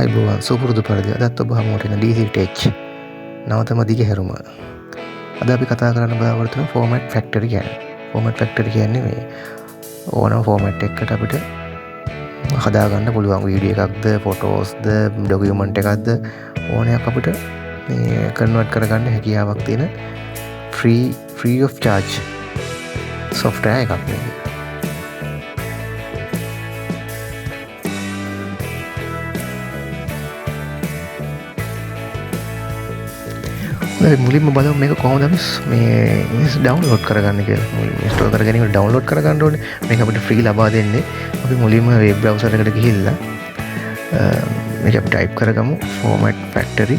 ආයුබෝවන් සුපුරුදු පරිදි අදත් ඔබ හමුවට එන DC Tech නවතම දිගහැරුම. අද අපි කතා කරන්න බලාපොරොත්තු වෙන ෆෝමැට් ෆැක්ටරි ගැන. ෆෝමැට් ෆැක්ටරි කියන්නේ මේ ඕනම ෆෝමැට් එකකට අපිට හදාගන්න පුළුවන් වීඩියෝ එකක්ද ෆොටෝස්ද ඩොකියුමන්ට් එකක්ද ඕනයක් අපිට මේ කන්වර්ට් කරගන්න හැකියාවක් තියෙන free of charge software එකක් මේක. මුලින්ම බලමු මේක කොහොමද අපි මේ ඩවුන්ලෝඩ් කරගන්න කියලා. මුලින්ම ඉන්ස්ටෝල් කරගෙන ඩවුන්ලෝඩ් කරගන්න ඕනේ. මේක අපිට ෆ්‍රී ලබා දෙන්නේ. අපි මුලින්ම වෙබ් බ්‍රවුසර් එකට ගිහිල්ලා මේක අපි ටයිප් කරගමු ෆෝමැට් ෆැක්ටරි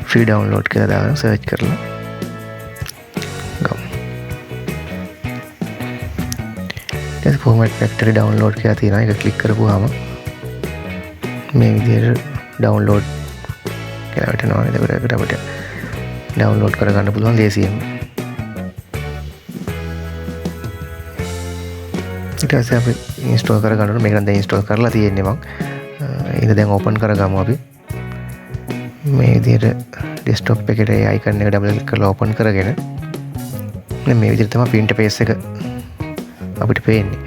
ෆ්‍රී ඩවුන්ලෝඩ් කියලා දාගෙන සර්ච් කරලා ගමු. ඊට ෆෝමැට් ෆැක්ටරි ඩවුන්ලෝඩ් කියලා තියෙනවා. ඒක ක්ලික් කරපුවාම මේ විදිහට ඩවුන්ලෝඩ් කියලා එතකොට අපිට ඩවුන්ලෝඩ් කරගන්න පුළුවන් ලේසියෙන්. ඊට පස්සේ අපි ඉන්ස්ටෝල් කරගන්න ඕනේ. මේක දැන් ඉන්ස්ටෝල් කරලා තියෙන්නේ මම. ඒක දැන් ඕපන් කරගමු අපි. මේ විදිහට ඩෙස්ක්ටොප් එකට ඒ අයිකන් එක ඩබල් ක්ලික් කරලා ඕපන් කරගෙන මේ විදිහට තමයි ඉන්ටර්ෆේස් එක අපිට පේන්නේ.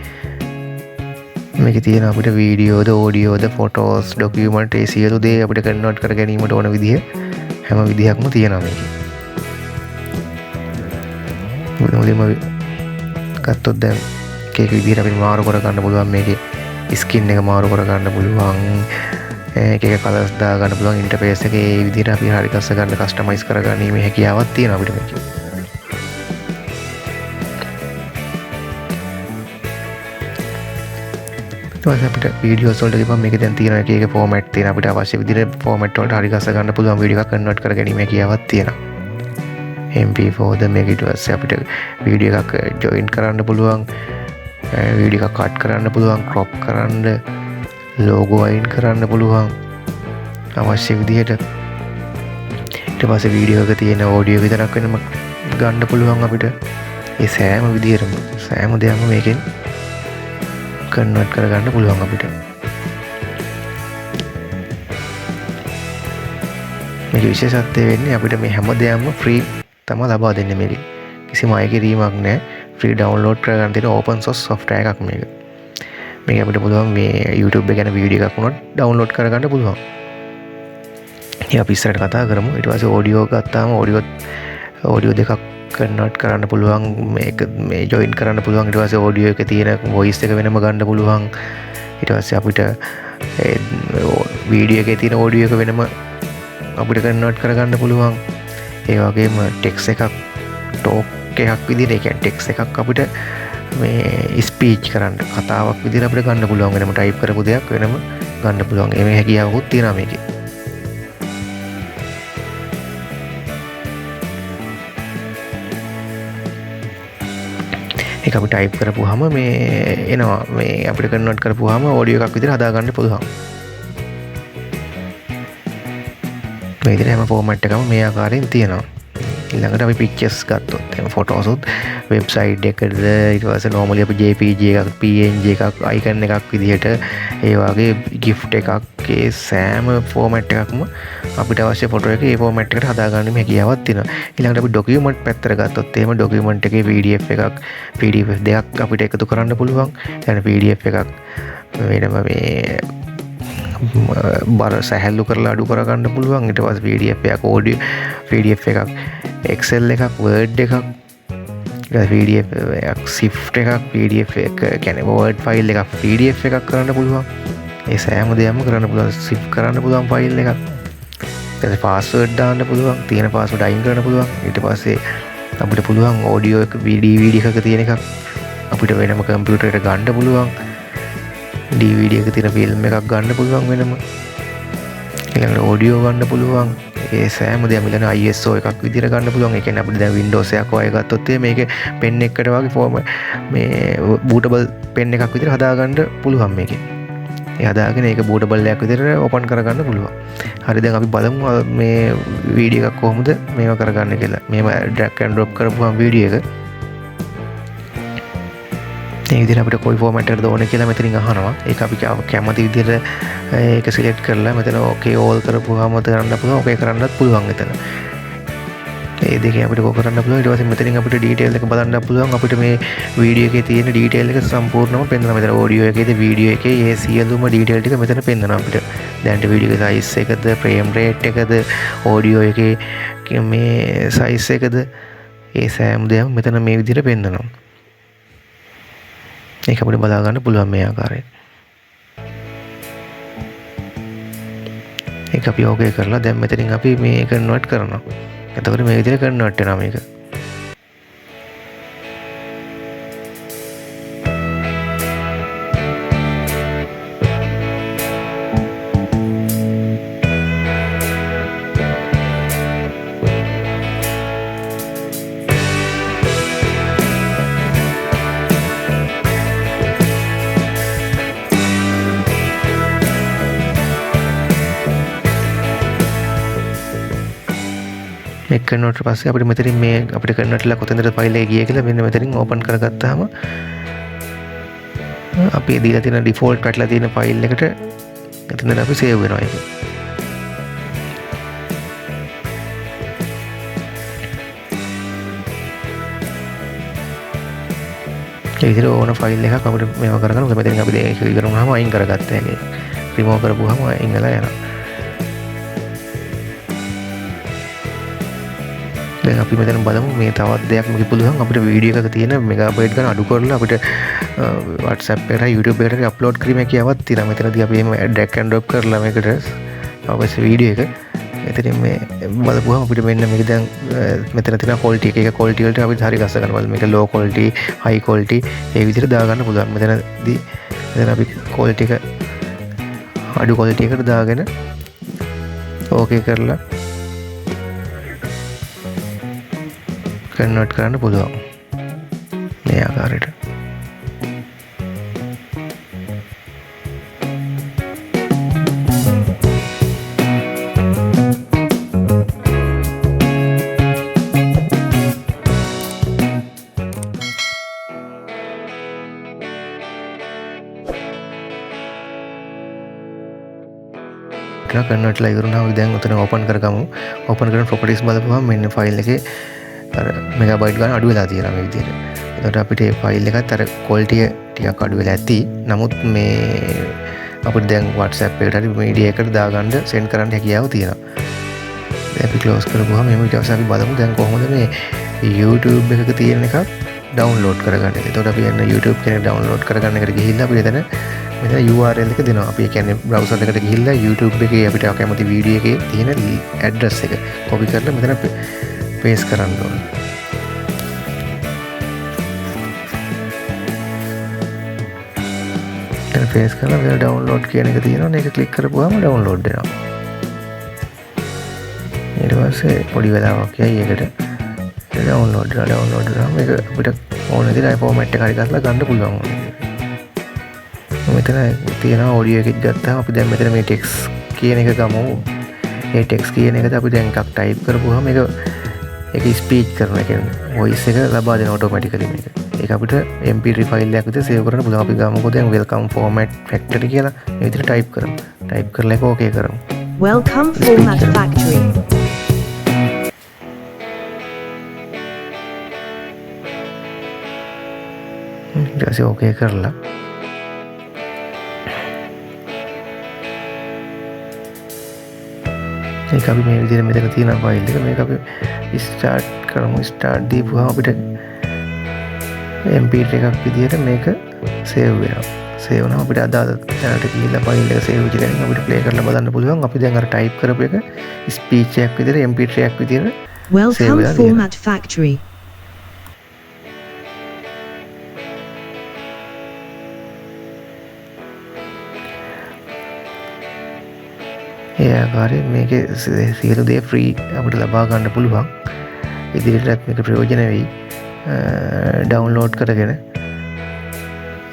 මේකේ තියෙන අපිට වීඩියෝද ඕඩියෝද ෆොටෝස් ඩොකියුමන්ට් ඒ සියලු දේ අපිට කන්වර්ට් කර ගැනීමට ඕන විදිහ හැම විදිහක්ම තියෙනවා මේකේ. මුලින්ම ගත්තොත් දැන් එක විදිහට අපිට මාරු කර ගන්න පුළුවන් මේකේ ස්කින් එක මාරු කර ගන්න පුළුවන් එක කලර්ස් දා ගන්න පුළුවන් ඉන්ටර්ෆේස් එකේ ඒ විදිහට අපි හරි ගස්ස ගන්න කස්ටමයිස් කර ගැනීමේ හැකියාවක් තියෙනවා අපිට මේකේ. අපිට වීඩියෝස් වලට ගිහම මේක දැන් තියෙන එක ෆෝමැට් තියෙන අපිට අවශ්‍ය විදිහට ෆෝමැට් වලට හරි ගස්ස ගන්න පුළුවන් වීඩියෝ එකක් කන්වර්ට් කර ගැනීම හැකියාවක් තියෙනවා. MP4 ද මේක ඊට පස්සේ අපිට වීඩියෝ එකක් ජොයින් කරන්න පුළුවන් වීඩියෝ එකක් කට් කරන්න පුළුවන් ක්‍රොප් කරන්න ලෝගෝ අයින් කරන්න පුළුවන් අවශ්‍ය විදිහට. ඊට පස්සේ වීඩියෝ එක තියෙන ඔඩියෝ විතරක් වෙනම ගන්න පුළුවන් අපිට. ඒ සෑම විදිහටම සෑම දෙයක්ම මේකෙන් කන්වර්ට් කරගන්න පුළුවන් අපිට. මේක විශේෂත්වය වෙන්නේ අපිට මේ හැම දෙයක්ම ෆ්‍රී තමයි ලබා දෙන්නේ මේකේ. කිසිම අය කිරීමක් නැහැ. ෆ්‍රී ඩවුන්ලෝඩ් කරගන්න තියෙන ඕපන් සෝස් software එකක් මේක. මේක අපිට පුළුවන් මේ YouTube එක ගැන වීඩියෝ එකක් වුණත් ඩවුන්ලෝඩ් කරගන්න පුළුවන්. ඉතින් අපි ඉස්සරහට කතා කරමු. ඊට පස්සේ ඔඩියෝ ගත්තාම ඔඩියෝ දෙකක් කන්වර්ට් කරන්න පුළුවන් මේක මේ ජොයින් කරන්න පුළුවන්. ඊට පස්සේ ඔඩියෝ එකේ තියෙන වොයිස් එක වෙනම ගන්න පුළුවන්. ඊට පස්සේ අපිට වීඩියෝ එකේ තියෙන ඔඩියෝ එක වෙනම අපිට කන්වර්ට් කරගන්න පුළුවන්. ඒ වගේම ටෙක්ස්ට් එකක් ටෝක් එකක් විදිහට ඒ කියන්නේ ටෙක්ස්ට් එකක් අපිට මේ ස්පීච් කරන්න කතාවක් විදිහට අපිට ගන්න පුළුවන්. වෙනම ටයිප් කරපු දෙයක් වෙනම ගන්න පුළුවන්. මේ හැකියාවකුත් තියෙනවා මේකේ. ඒක අපි ටයිප් කරපුවාම මේ එනවා මේ අපිට කන්වර්ට් කරපුවාම ඔඩියෝ එකක් විදිහට හදාගන්න පුළුවන්. මේ විදිහට හැම ෆෝමැට් එකම මේ ආකාරයෙන් තියෙනවා. ඊළඟට අපි පික්චර්ස් ගත්තොත් එහෙනම් ෆොටෝස් උත් වෙබ්සයිට් එකද ඊට පස්සේ normally අපි JPG එකක් PNG එකක් අයිකන් එකක් විදිහට ඒ වගේ gift එකක් ඒ සෑම ෆෝමැට් එකක්ම අපිට අවශ්‍ය ෆොටෝ එක ඒ ෆෝමැට් එකට හදාගන්න හැකියාවක් තියෙනවා. ඊළඟට අපි ඩොකියුමන්ට් පැත්තට ගත්තොත් එහෙම ඩොකියුමන්ට් එකේ PDF එකක් PDF දෙකක් අපිට එකතු කරන්න පුළුවන්. يعني PDF එකක් වෙනම මේ බර සැහැල්ලු කරලා අඩු කරගන්න පුළුවන්. ඊට පස්සේ PDF එකක් audio PDF එකක් Excel එකක් Word එකක් PDF එකක් Shift එකක් PDF එක කියන්නේ Word file එකක් PDF එකක් කරන්න පුළුවන්. ඒ සෑම දෙයක්ම කරන්න පුළුවන්. Shift කරන්න පුළුවන් file එකක්. ඊට පස්සේ password දාන්න පුළුවන්. තියෙන password අයින් කරන්න පුළුවන්. ඊට පස්සේ අපිට පුළුවන් audio එක DVD එකක තියෙන එකක් අපිට වෙනම කම්පියුටර් එකට ගන්න පුළුවන්. DVD එක තියෙන ෆිල්ම් එකක් ගන්න පුළුවන් වෙනම. ඊළඟට ඔඩියෝ ගන්න පුළුවන්. ඒ සෑම දෙයක්ම ඊළඟ ISO එකක් විදිහට ගන්න පුළුවන්. ඒ කියන්නේ අපිට දැන් Windows එකක් වගේ ගත්තොත් මේකේ පෙන් එකකට වගේ ෆෝම මේ bootable පෙන් එකක් විදිහට හදාගන්න පුළුවන් මේකේ. ඒ හදාගෙන ඒක bootable එකක් විදිහට ඕපන් කරගන්න පුළුවන්. හරි දැන් අපි බලමු මේ වීඩියෝ එකක් කොහොමද මේව කරගන්න කියලා. මේව drag and drop කරපුවාම වීඩියෝ එක ඒ විදිහට අපිට කොයි ෆෝමැට් එකකටද ඕනේ කියලා මෙතනින් අහනවා. ඒක අපි කැමති විදිහට ඒක සිලෙක්ට් කරලා මෙතන ඕකේ ඕල් කරපුවාම කරන්න පුළුවන්. ඕකේ කරන්නත් පුළුවන් මෙතන. ඒ දෙකේ අපිට කො කරන්න පුළුවන්. ඊට පස්සේ මෙතනින් අපිට ඩීටේල් එක බලන්න පුළුවන්. අපිට මේ වීඩියෝ එකේ තියෙන ඩීටේල් එක සම්පූර්ණයෙන්ම පෙන්වනවා. මෙතන ඔඩියෝ එකේද වීඩියෝ එකේ ඒ සියලුම ඩීටේල් ටික මෙතන පෙන්වනවා අපිට. දැන්ට වීඩියෝ එකේ සයිස් එකද, ෆ්‍රේම් රේට් එකද, ඔඩියෝ එකේ මේ සයිස් එකද, ඒ සෑම දෙයක්ම මෙතන මේ විදිහට පෙන්වනවා. ඒක අපිට බලා ගන්න පුළුවන් මේ ආකාරයෙන්. ඒක අපි ඕකේ කරලා දැන් මෙතනින් අපි මේ කන්වර්ට් කරනවා. එතකොට මේ විදිහට කන්වර්ට් වෙනවා මේක. මේක කන්වර්ට් පස්සේ අපිට මෙතනින් මේ අපිට කන්වර්ට්ලා කොතනද ෆයිල් එක ගියේ කියලා මෙන්න මෙතනින් ඕපන් කරගත්තාම අපි දීලා තියෙන ඩිෆෝල්ට් පැටලා තියෙන ෆයිල් එකට එතනද අපි සේව් වෙනවා ඒක. ඒ විදිහට ඕන ෆයිල් එකක් අපිට මේව කරගන්න. මොකද මෙතනින් අපි ඒක ඉවර වුණාම අයින් කරගත්තා ඒක. රිමූව් කරපුවාම අයින් වෙලා යනවා. දැන් අපි මෙතන බලමු මේ තවත් දෙයක් මේක පුළුවන් අපිට වීඩියෝ එකක තියෙන මෙගාබයිට් ගන්න අඩු කරලා අපිට WhatsApp එකට YouTube එකට අප්ලෝඩ් කිරීමේ කියාවක් තියෙනවා. මෙතනදී අපි එහෙම drag and drop කරලා මේකට අවශ්‍ය වීඩියෝ එක මෙතනින් මේ බලපුවම අපිට මෙන්න මේක දැන් මෙතන තියෙන quality එක quality වලට අපිට හරි ගස්ස ගන්න බලමු. මේක low quality, high quality ඒ විදිහට දා ගන්න පුළුවන්. මෙතන අපි quality එක අඩු quality එකට දාගෙන ඕකේ කරලා කන්වර්ට් කරන්න පුළුවන් මේ ආකාරයට. කන්වර්ට්ලා ඉවරුණාම දැන් උතන ඕපන් කරගමු. ඕපන් කරන ප්‍රොපර්ටිස් බලපුවම මෙන්න ෆයිල් එකේ අර මෙගාබයිට් ගන්න අඩු වෙලා තියෙනවා මේ විදිහට. එතකොට අපිට මේ ෆයිල් එකත් අර ක්වොලිටි ටිකක් අඩු වෙලා ඇති. නමුත් මේ අපිට දැන් WhatsApp එකට හරි මීඩියා එකට දාගන්න සෙන්ඩ් කරන්න හැකියාව තියෙනවා. දැන් අපි ක්ලෝස් කරපුවාම මේ ඊට පස්සේ අපි බලමු දැන් කොහොමද මේ YouTube එකක තියෙන එකක් ඩවුන්ලෝඩ් කරගන්නේ. එතකොට අපි යන YouTube කෙනෙක් ඩවුන්ලෝඩ් කරගන්න එකට ගිහිල්ලා අපි මෙතන URL එක දෙනවා. අපි කියන්නේ browser එකට ගිහිල්ලා YouTube එකේ අපිට කැමති වීඩියෝ එකේ තියෙන ඇඩ්‍රස් එක කොපි කරලා මෙතන පේස් කරන්න ඕන. දැන් පේස් කරලා මෙතන ඩවුන්ලෝඩ් කියන එක තියෙනවා. මේක ක්ලික් කරපුවාම ඩවුන්ලෝඩ් වෙනවා. ඊට පස්සේ පොඩි වෙලාවක් යයි ඒකට ඩවුන්ලෝඩ් කරනවා. මේක අපිට ඕන විදිහට ෆෝමැට් එක හරි කරලා ගන්න පුළුවන්. මෙතන තියෙන ඔඩියෝ එකක් ගත්තාම අපි දැන් මෙතන මේ ටෙක්ස්ට් කියන එක ගමු. මේ ටෙක්ස්ට් කියන එකට අපි දැන් එකක් ටයිප් කරපුවාම ඒක ස්පීච් කරන එක වොයිස් එක ලබා දෙන ඔටෝමැටිකලි මේක. ඒක අපිට MP3 ෆයිල් එකක් විදිහට සේව් කරන්න පුළුවන්. අපි ගමුකෝ දැන් welcome format factory කියලා මේ විදිහට ටයිප් කරමු. ටයිප් කරලා ඒක ඕකේ කරමු. Welcome format factory. ඊට පස්සේ ඕකේ කරලා ඒක අපි මේ විදිහට මෙතන තියෙන ෆයිල් එක මේක අපි ස්ටාර්ට් කරමු. ස්ටාර්ට් දීපුවාම අපිට MP3 එකක් විදිහට මේක සේව් වෙනවා. සේව් වුණාම අපිට අදාළ තැනට ගිහිල්ලා ෆයිල් එක සේව් වෙච්ච තැනින් අපිට ප්ලේ කරලා බලන්න පුළුවන්. අපි දැන් අර ටයිප් කරපු එක ස්පීච් එකක් විදිහට MP3 එකක් විදිහට Welcome format factory. ඒ ආකාරයෙන් මේකේ සියලු දේ ෆ්‍රී අපිට ලබා ගන්න පුළුවන්. ඉදිරියටත් මේක ප්‍රයෝජන වෙයි. ඩවුන්ලෝඩ් කරගෙන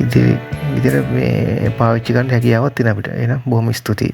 ඉදිරියට මේ පාවිච්චි කරන්න හැකියාවක් තියෙන අපිට. එහෙනම් බොහොම ස්තුතියි.